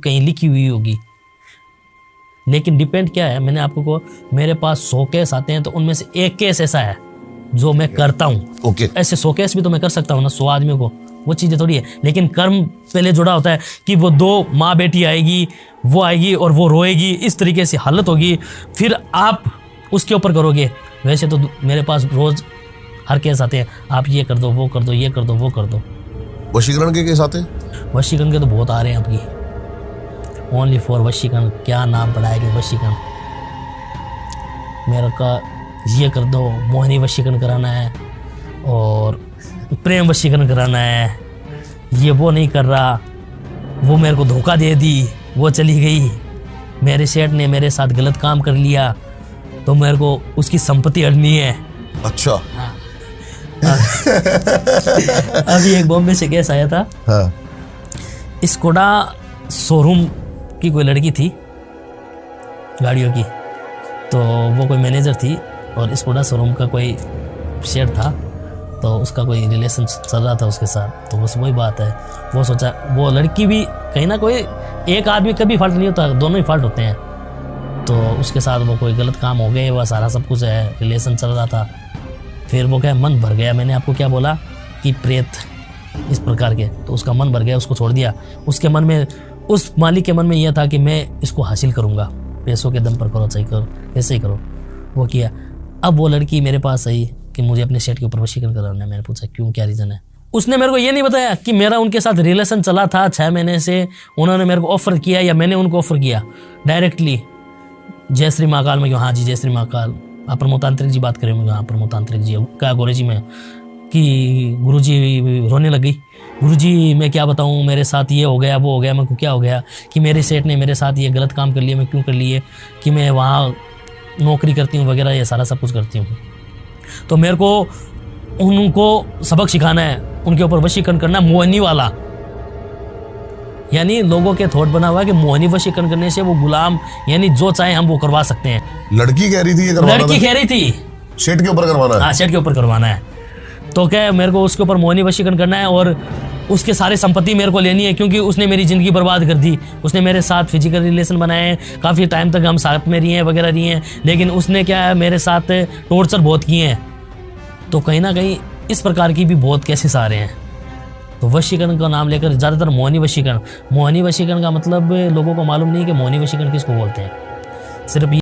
कहीं लिखी हुई होगी। लेकिन डिपेंड क्या है, मैंने आपको कहा मेरे पास 100 केस आते हैं तो उनमें से एक केस ऐसा है जो मैं करता हूँ। ओके। ऐसे 100 केस भी तो मैं कर सकता हूँ ना 100 आदमियों को, वो चीज़ें थोड़ी है। लेकिन कर्म पहले जुड़ा होता है कि वो 2 माँ बेटी आएगी, वो आएगी और वो रोएगी, इस तरीके से हालत होगी, फिर आप उसके ऊपर करोगे। वैसे तो मेरे पास रोज़ हर केस आते हैं, आप ये कर दो, वो कर दो, ये कर दो, वो कर दो। वशीकरण के केस आते हैं? वशीकरण के तो बहुत आ रहे हैं आपकी, ओनली फॉर वशीकरण। क्या नाम पड़ा है कि वशीकरण, मेरे का ये कर दो, मोहिनी वशीकरण कराना है और प्रेम वशीकरण कराना है, ये वो नहीं कर रहा, वो मेरे को धोखा दे दी, वो चली गई, मेरे सेठ ने मेरे साथ गलत काम कर लिया तो मेरे को उसकी संपत्ति हड़नी है। अच्छा। अभी एक बॉम्बे से केस आया था। हाँ। स्कोडा शोरूम की कोई लड़की थी गाड़ियों की, तो वो कोई मैनेजर थी और स्कोडा शोरूम का कोई शेयर था, तो उसका कोई रिलेशन चल रहा था उसके साथ। तो बस वही बात है, वो सोचा, वो लड़की भी कहीं ना कोई, एक आदमी कभी फॉल्ट नहीं होता, दोनों ही फॉल्ट होते हैं। तो उसके साथ वो कोई गलत काम हो गए, वह सारा सब कुछ है, रिलेशन चल रहा था। फिर वो क्या, मन भर गया, मैंने आपको क्या बोला कि प्रेत इस प्रकार के, तो उसका मन भर गया, उसको छोड़ दिया। उसके मन में, उस मालिक के मन में यह था कि मैं इसको हासिल करूँगा, पैसों के दम पर करो चाहे करो, ऐसे ही करो। वो किया। अब वो लड़की मेरे पास आई कि मुझे अपने सेट के ऊपर वशीकरण कराना है। मैंने पूछा क्यों, क्या रीज़न है? उसने मेरे को ये नहीं बताया कि मेरा उनके साथ रिलेशन चला था 6 महीने से, उन्होंने मेरे को ऑफ़र किया या मैंने उनको ऑफ़र किया। डायरेक्टली जय श्री महाकाल में, हाँ जी जय श्री महाकाल, आप प्रमोतांत्रिक जी बात करें? हाँ प्रमोतांत्रिक जी। क्या गोरे जी में कि गुरुजी रोने लग गई, गुरुजी मैं क्या बताऊँ, मेरे साथ ये हो गया, वो हो गया। मैं को क्या हो गया कि मेरे सेठ ने मेरे साथ ये गलत काम कर लिया। मैं क्यों कर लिए कि मैं वहाँ नौकरी करती हूँ वगैरह, ये सारा सब कुछ करती हूँ। तो मेरे को उनको सबक सिखाना है, उनके ऊपर वशीकरण करना, मोहिनी वाला। यानी लोगों के थॉट बना हुआ है कि मोहिनी वशीकरण करने से वो गुलाम, यानी जो चाहे हम वो करवा सकते हैं। लड़की कह रही थी ये करवाना, लड़की कह रही थी सेठ के ऊपर करवाना है। हाँ, सेठ के ऊपर करवाना है। तो क्या मेरे को उसके ऊपर मोहिनी वशीकरण करना है और उसके सारे संपत्ति मेरे को लेनी है, क्योंकि उसने मेरी ज़िंदगी बर्बाद कर दी। उसने मेरे साथ फिजिकल रिलेशन बनाए हैं, काफ़ी टाइम तक हम साथ में रही हैं वगैरह रही हैं, लेकिन उसने क्या है मेरे साथ टॉर्चर बहुत किए हैं। तो कहीं ना कहीं इस प्रकार की भी बहुत केसेस आ रहे हैं। तो वशीकरण का नाम लेकर ज़्यादातर मोहिनी वशीकरण का मतलब लोगों को मालूम नहीं कि मोहिनी वशीकरण किसको बोलते हैं। सिर्फ